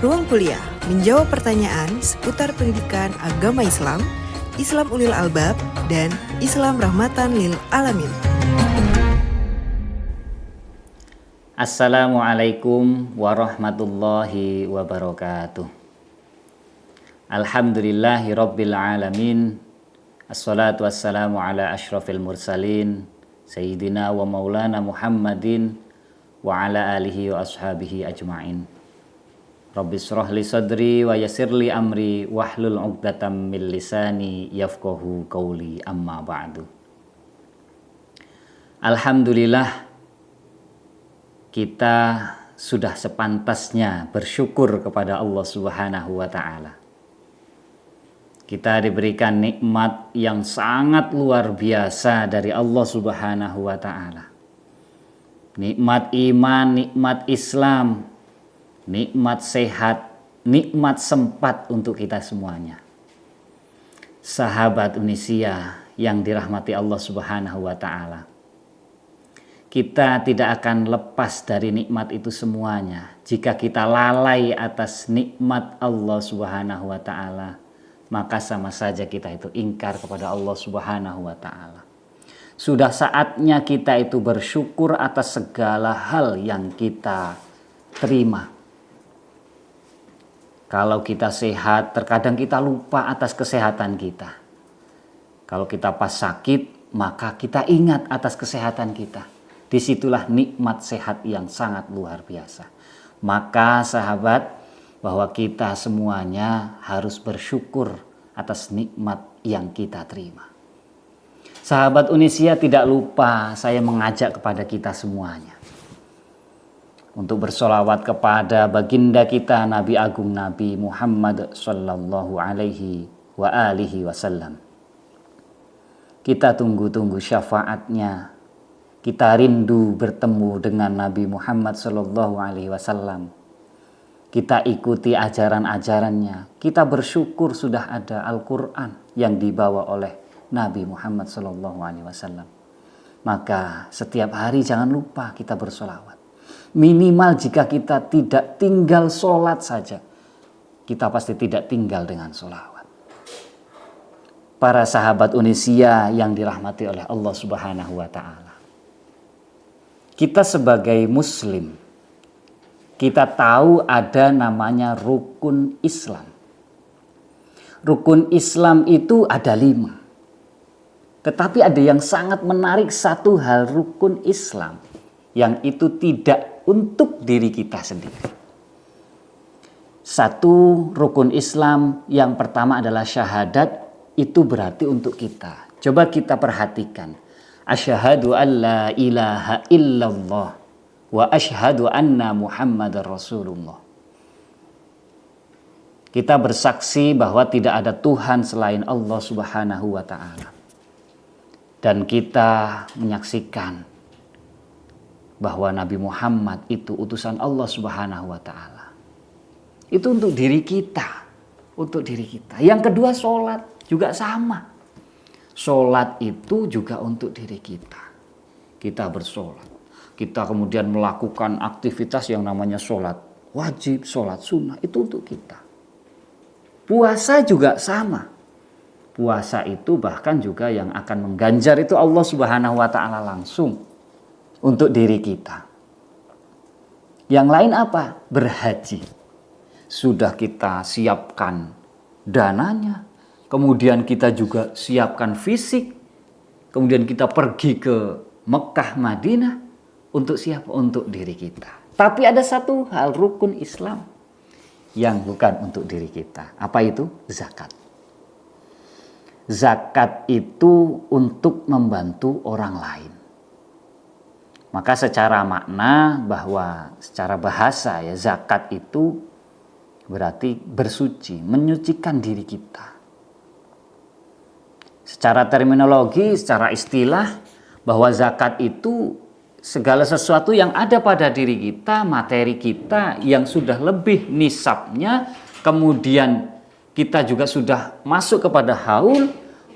Ruang Kuliah menjawab pertanyaan seputar pendidikan agama Islam, Islam Ulil Albab, dan Islam Rahmatan lil Alamin. Assalamualaikum warahmatullahi wabarakatuh. Alhamdulillahi rabbil alamin. Assalatu wassalamu ala asyrafil mursalin Sayyidina wa maulana Muhammadin wa ala alihi wa ashabihi ajma'in. Rabbis shrahli sadri wa yassirli amri wahlul 'uqdatam min lisani yafqahu qawli, amma ba'du. Alhamdulillah, kita sudah sepantasnya bersyukur kepada Allah Subhanahu wa taala. Kita diberikan nikmat yang sangat luar biasa dari Allah Subhanahu wa taala. Nikmat iman, nikmat Islam, nikmat sehat, nikmat sempat untuk kita semuanya. Sahabat Unisia yang dirahmati Allah Subhanahu wa taala, kita tidak akan lepas dari nikmat itu semuanya. Jika kita lalai atas nikmat Allah Subhanahu wa taala, maka sama saja kita itu ingkar kepada Allah Subhanahu wa taala. Sudah saatnya kita itu bersyukur atas segala hal yang kita terima. Kalau kita sehat, terkadang kita lupa atas kesehatan kita. Kalau kita pas sakit, maka kita ingat atas kesehatan kita. Disitulah nikmat sehat yang sangat luar biasa. Maka sahabat, bahwa kita semuanya harus bersyukur atas nikmat yang kita terima. Sahabat Unisia, tidak lupa saya mengajak kepada kita semuanya untuk bersolawat kepada baginda kita Nabi Agung Nabi Muhammad sallallahu alaihi wa alihi wasallam. Kita tunggu-tunggu syafaatnya. Kita rindu bertemu dengan Nabi Muhammad sallallahu alaihi wasallam. Kita ikuti ajaran-ajarannya. Kita bersyukur sudah ada Al-Quran yang dibawa oleh Nabi Muhammad sallallahu alaihi wasallam. Maka setiap hari jangan lupa kita bersolawat. Minimal jika kita tidak tinggal sholat saja, kita pasti tidak tinggal dengan sholawat. Para sahabat Unisia yang dirahmati oleh Allah Subhanahu wa ta'ala, kita sebagai muslim, kita tahu ada namanya rukun Islam. Rukun Islam itu ada 5. Tetapi ada yang sangat menarik, satu hal rukun Islam yang itu tidak untuk diri kita sendiri. Satu rukun Islam yang pertama adalah syahadat, itu berarti untuk kita. Coba kita perhatikan. Asyhadu an la ilaha illallah wa asyhadu anna Muhammadar Rasulullah. Kita bersaksi bahwa tidak ada Tuhan selain Allah Subhanahu wa taala. Dan kita menyaksikan bahwa Nabi Muhammad itu utusan Allah Subhanahu wa taala. Itu untuk diri kita, untuk diri kita. Yang kedua, sholat juga sama. Sholat itu juga untuk diri kita. Kita bersolat. Kita kemudian melakukan aktivitas yang namanya sholat wajib, sholat sunnah, itu untuk kita. Puasa juga sama. Puasa itu bahkan juga yang akan mengganjar itu Allah Subhanahu wa taala langsung untuk diri kita. Yang lain apa? Berhaji. Sudah kita siapkan dananya, kemudian kita juga siapkan fisik, kemudian kita pergi ke Mekah, Madinah untuk siapa? Untuk diri kita. Tapi ada satu hal rukun Islam yang bukan untuk diri kita. Apa itu? Zakat. Zakat itu untuk membantu orang lain. Maka secara makna, bahwa secara bahasa ya, zakat itu berarti bersuci, menyucikan diri kita. Secara terminologi, secara istilah, bahwa zakat itu segala sesuatu yang ada pada diri kita, materi kita yang sudah lebih nisabnya, kemudian kita juga sudah masuk kepada haul,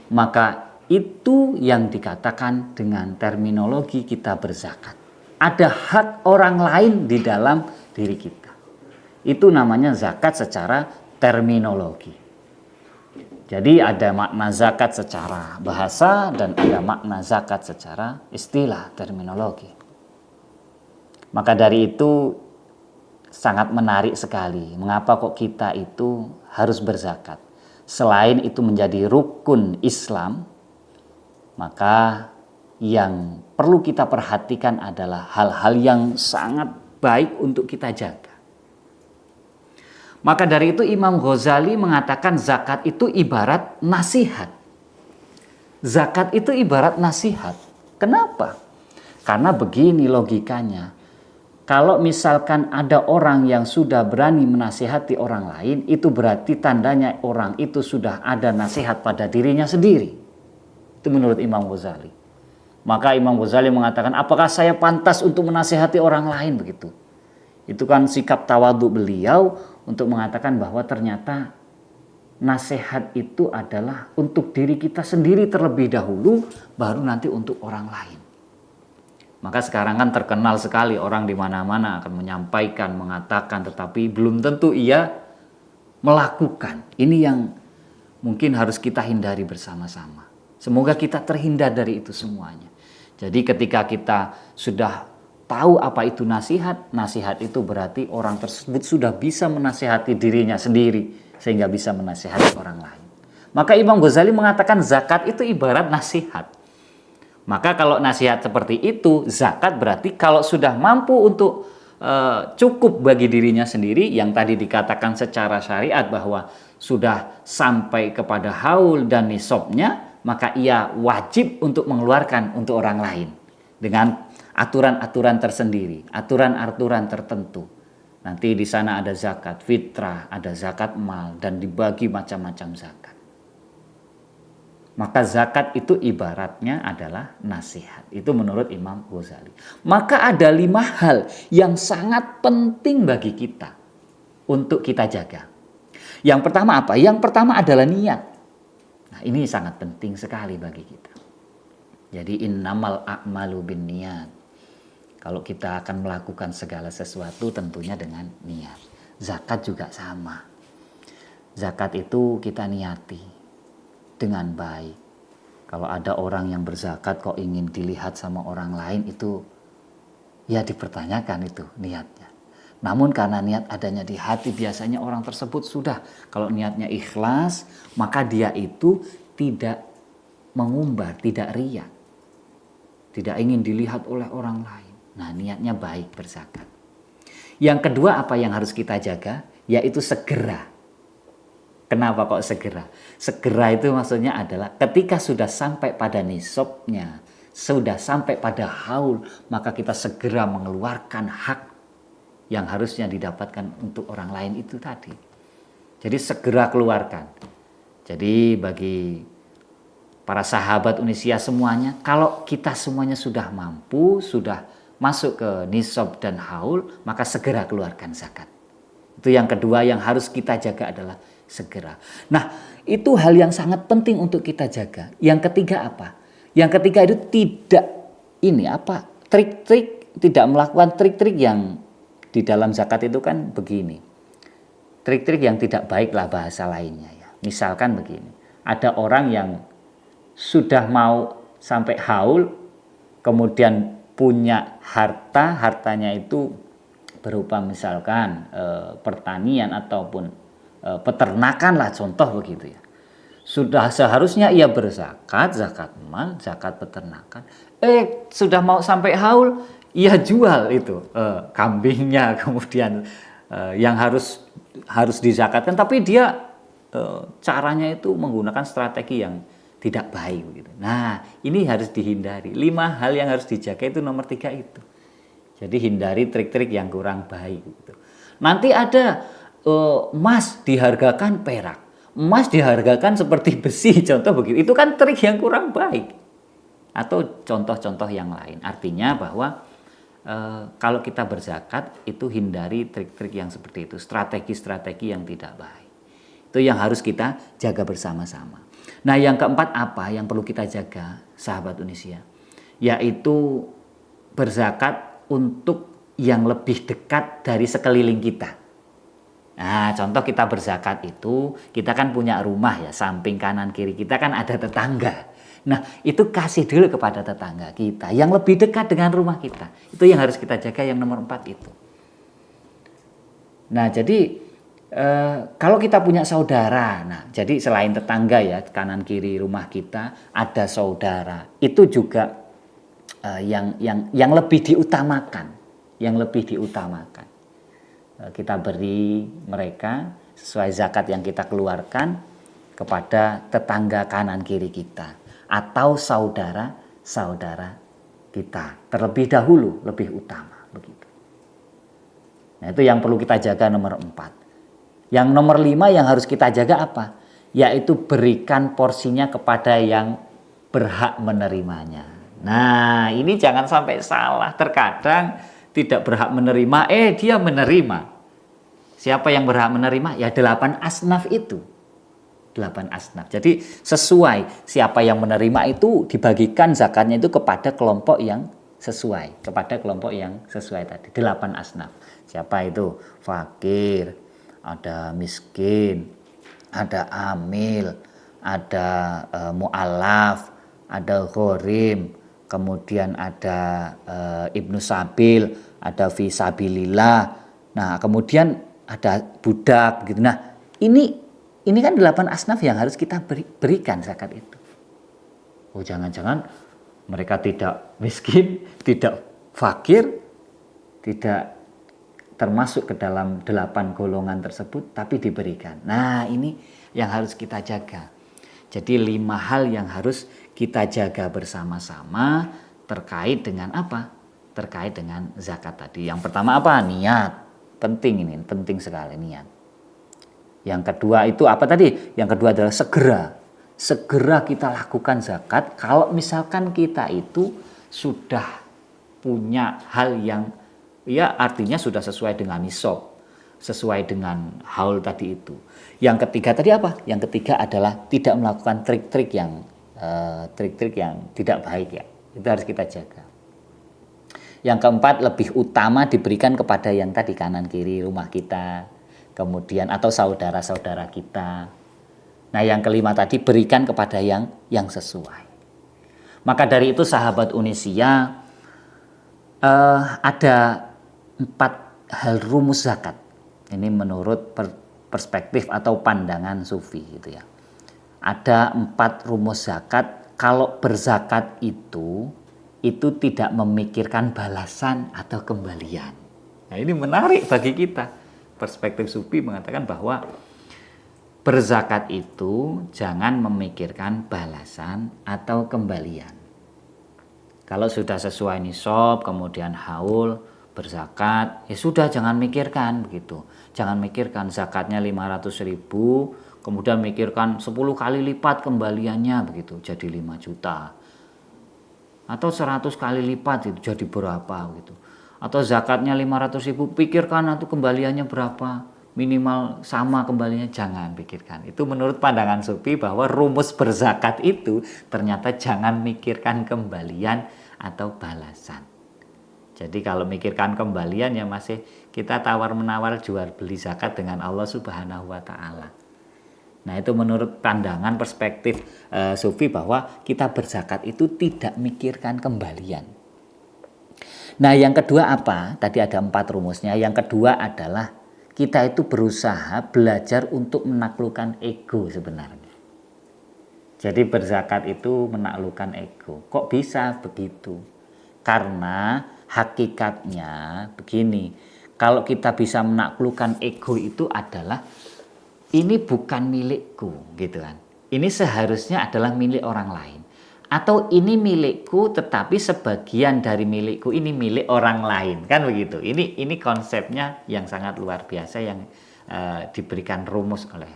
maka itu yang dikatakan dengan terminologi kita berzakat. Ada hak orang lain di dalam diri kita. Itu namanya zakat secara terminologi. Jadi ada makna zakat secara bahasa dan ada makna zakat secara istilah terminologi. Maka dari itu sangat menarik sekali mengapa kok kita itu harus berzakat. Selain itu menjadi rukun Islam, maka yang perlu kita perhatikan adalah hal-hal yang sangat baik untuk kita jaga. Maka dari itu Imam Ghazali mengatakan zakat itu ibarat nasihat. Zakat itu ibarat nasihat. Kenapa? Karena begini logikanya. Kalau misalkan ada orang yang sudah berani menasihati orang lain, itu berarti tandanya orang itu sudah ada nasihat pada dirinya sendiri. Itu menurut Imam Ghazali. Maka Imam Ghazali mengatakan, apakah saya pantas untuk menasihati orang lain begitu? Itu kan sikap tawadhu beliau untuk mengatakan bahwa ternyata nasihat itu adalah untuk diri kita sendiri terlebih dahulu, baru nanti untuk orang lain. Maka sekarang kan terkenal sekali orang di mana-mana akan menyampaikan, mengatakan, tetapi belum tentu ia melakukan. Ini yang mungkin harus kita hindari bersama-sama. Semoga kita terhindar dari itu semuanya. Jadi ketika kita sudah tahu apa itu nasihat, nasihat itu berarti orang tersebut sudah bisa menasihati dirinya sendiri sehingga bisa menasihati orang lain. Maka Imam Ghazali mengatakan zakat itu ibarat nasihat. Maka kalau nasihat seperti itu, zakat berarti kalau sudah mampu untuk cukup bagi dirinya sendiri, yang tadi dikatakan secara syariat bahwa sudah sampai kepada haul dan nisabnya, maka ia wajib untuk mengeluarkan untuk orang lain dengan aturan-aturan tersendiri, aturan-aturan tertentu. Nanti di sana ada zakat fitrah, ada zakat mal, dan dibagi macam-macam zakat. Maka zakat itu ibaratnya adalah nasihat. Itu menurut Imam Ghazali. Maka ada 5 hal yang sangat penting bagi kita untuk kita jaga. Yang pertama apa? Yang pertama adalah niat. Nah, ini sangat penting sekali bagi kita. Jadi innamal a'malu binniyat. Kalau kita akan melakukan segala sesuatu tentunya dengan niat. Zakat juga sama. Zakat itu kita niati dengan baik. Kalau ada orang yang berzakat kok ingin dilihat sama orang lain, itu ya dipertanyakan itu niatnya. Namun karena niat adanya di hati, biasanya orang tersebut sudah, kalau niatnya ikhlas, maka dia itu tidak mengumbar, tidak riya, tidak ingin dilihat oleh orang lain. Nah, niatnya baik berzakat. Yang kedua apa yang harus kita jaga? Yaitu segera. Kenapa kok segera? Segera itu maksudnya adalah ketika sudah sampai pada nisabnya, sudah sampai pada haul, maka kita segera mengeluarkan hak yang harusnya didapatkan untuk orang lain itu tadi. Jadi segera keluarkan. Jadi bagi para sahabat Unisya semuanya, kalau kita semuanya sudah mampu, sudah masuk ke nisab dan haul, maka segera keluarkan zakat. Itu yang kedua yang harus kita jaga adalah segera. Nah, itu hal yang sangat penting untuk kita jaga. Yang ketiga apa? Yang ketiga itu tidak trik-trik, tidak melakukan trik-trik yang di dalam zakat itu kan begini. Trik-trik yang tidak baik lah bahasa lainnya ya. Misalkan begini, ada orang yang sudah mau sampai haul, kemudian punya hartanya itu berupa misalkan pertanian ataupun peternakan lah, contoh begitu ya. Sudah seharusnya ia berzakat, zakat mal, zakat peternakan. Sudah mau sampai haul, ia jual itu kambingnya, kemudian yang harus dizakatkan, tapi dia caranya itu menggunakan strategi yang tidak baik begitu. Nah, ini harus dihindari. 5 hal yang harus dijaga itu nomor 3 itu. Jadi hindari trik-trik yang kurang baik gitu. Nanti ada emas dihargakan perak, emas dihargakan seperti besi, contoh begitu. Itu kan trik yang kurang baik. Atau contoh-contoh yang lain. Artinya bahwa kalau kita berzakat itu hindari trik-trik yang seperti itu, strategi-strategi yang tidak baik. Itu yang harus kita jaga bersama-sama. Nah, yang keempat apa yang perlu kita jaga, sahabat Unisya? Yaitu berzakat untuk yang lebih dekat dari sekeliling kita. Nah, contoh kita berzakat itu, kita kan punya rumah ya, samping kanan kiri kita kan ada tetangga. Nah, itu kasih dulu kepada tetangga kita yang lebih dekat dengan rumah kita. Itu yang harus kita jaga, yang nomor 4 itu. Nah, jadi kalau kita punya saudara, nah jadi selain tetangga ya, kanan kiri rumah kita ada saudara, itu juga yang lebih diutamakan, kita beri mereka sesuai zakat yang kita keluarkan kepada tetangga kanan kiri kita atau saudara-saudara kita terlebih dahulu, lebih utama begitu. Nah, itu yang perlu kita jaga nomor 4. Yang nomor 5 yang harus kita jaga apa? Yaitu berikan porsinya kepada yang berhak menerimanya. Nah, ini jangan sampai salah. Terkadang tidak berhak menerima, dia menerima. Siapa yang berhak menerima? Ya 8 asnaf itu. 8 asnaf. Jadi sesuai siapa yang menerima itu dibagikan zakatnya itu kepada kelompok yang sesuai. Kepada kelompok yang sesuai tadi. 8 asnaf. Siapa itu? Fakir, ada miskin, ada amil, ada mu'alaf, ada ghorim, kemudian ada ibnu sabil, ada fi sabilillah. Nah, kemudian ada budak gitu. Nah, ini kan 8 asnaf yang harus kita berikan zakat itu. Oh, jangan-jangan mereka tidak miskin, tidak fakir, tidak termasuk ke dalam 8 golongan tersebut, tapi diberikan. Nah, ini yang harus kita jaga. Jadi 5 hal yang harus kita jaga bersama-sama terkait dengan apa? Terkait dengan zakat tadi. Yang pertama apa? Niat. Penting ini, penting sekali niat. Yang kedua itu apa tadi? Yang kedua adalah segera kita lakukan zakat kalau misalkan kita itu sudah punya hal yang ya artinya sudah sesuai dengan nisab, sesuai dengan haul tadi itu. Yang ketiga tadi apa? Yang ketiga adalah tidak melakukan trik-trik yang tidak baik ya. Itu harus kita jaga. Yang keempat lebih utama diberikan kepada yang tadi kanan kiri rumah kita, kemudian atau saudara-saudara kita. Nah, yang kelima tadi berikan kepada yang sesuai. Maka dari itu sahabat Unisya ada 4 hal rumus zakat. Ini menurut perspektif atau pandangan sufi gitu ya. Ada 4 rumus zakat. Kalau berzakat itu tidak memikirkan balasan atau kembalian. Nah, ini menarik bagi kita. Perspektif sufi mengatakan bahwa berzakat itu jangan memikirkan balasan atau kembalian. Kalau sudah sesuai nisab, kemudian haul, berzakat, ya sudah jangan mikirkan begitu. Jangan mikirkan zakatnya 500.000, kemudian mikirkan 10 kali lipat kembaliannya begitu, jadi 5 juta. Atau 100 kali lipat itu jadi berapa gitu. Atau zakatnya 500.000, pikirkan atau kembaliannya berapa, minimal sama kembaliannya, jangan pikirkan. Itu menurut pandangan sufi bahwa rumus berzakat itu ternyata jangan mikirkan kembalian atau balasan. Jadi kalau mikirkan kembalian ya masih kita tawar-menawar jual beli zakat dengan Allah Subhanahu wa taala. Nah, itu menurut pandangan perspektif sufi bahwa kita berzakat itu tidak mikirkan kembalian. Nah, yang kedua apa? Tadi ada 4 rumusnya. Yang kedua adalah kita itu berusaha belajar untuk menaklukkan ego sebenarnya. Jadi berzakat itu menaklukkan ego. Kok bisa begitu? Karena hakikatnya begini, kalau kita bisa menaklukkan ego itu adalah ini bukan milikku gitu kan. Ini seharusnya adalah milik orang lain. Atau ini milikku tetapi sebagian dari milikku ini milik orang lain, kan begitu. Ini konsepnya yang sangat luar biasa yang diberikan rumus oleh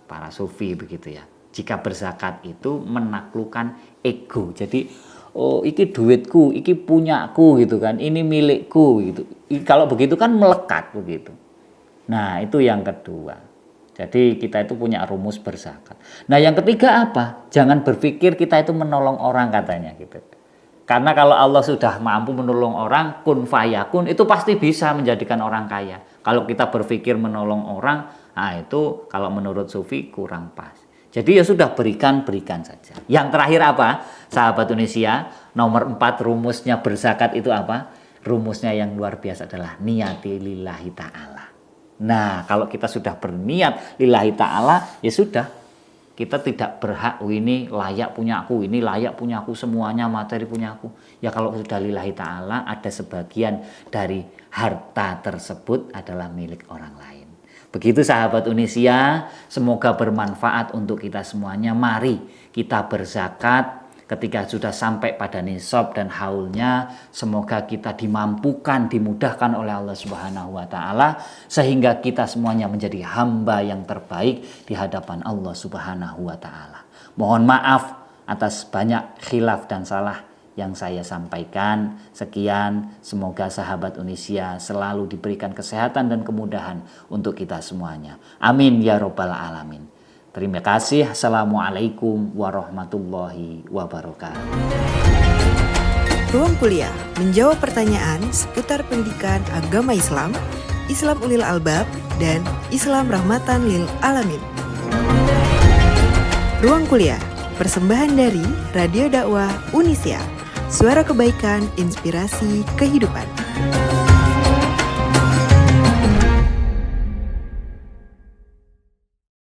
para sufi begitu ya. Jika berzakat itu menaklukkan ego. Jadi oh iki duitku, iki punyaku gitu kan, ini milikku gitu. Kalau begitu kan melekat begitu. Nah, itu yang kedua. Jadi kita itu punya rumus berzakat. Nah, yang ketiga apa? Jangan berpikir kita itu menolong orang katanya gitu. Karena kalau Allah sudah mampu menolong orang, kun fayakun, itu pasti bisa menjadikan orang kaya. Kalau kita berpikir menolong orang, nah itu kalau menurut sufi kurang pas. Jadi ya sudah, berikan saja. Yang terakhir apa? Sahabat Indonesia, nomor 4 rumusnya berzakat itu apa? Rumusnya yang luar biasa adalah niyati lillahi ta'ala. Nah, kalau kita sudah berniat lillahi ta'ala, ya sudah. Kita tidak berhak, ini layak punya aku, ini layak punya aku, semuanya materi punya aku. Ya kalau sudah lillahi ta'ala, ada sebagian dari harta tersebut adalah milik orang lain. Begitu sahabat Indonesia, semoga bermanfaat untuk kita semuanya. Mari kita berzakat. Ketika sudah sampai pada nisab dan haulnya, semoga kita dimampukan, dimudahkan oleh Allah Subhanahu wa Ta'ala, sehingga kita semuanya menjadi hamba yang terbaik di hadapan Allah Subhanahu wa Ta'ala. Mohon maaf atas banyak khilaf dan salah yang saya sampaikan. Sekian, semoga sahabat Indonesia selalu diberikan kesehatan dan kemudahan untuk kita semuanya. Amin ya robbal alamin. Terima kasih. Assalamualaikum warahmatullahi wabarakatuh. Ruang Kuliah menjawab pertanyaan seputar pendidikan agama Islam, Islam Ulil Albab, dan Islam Rahmatan Lil Alamin. Ruang Kuliah, persembahan dari Radio Dakwah Unisia. Suara kebaikan, inspirasi kehidupan.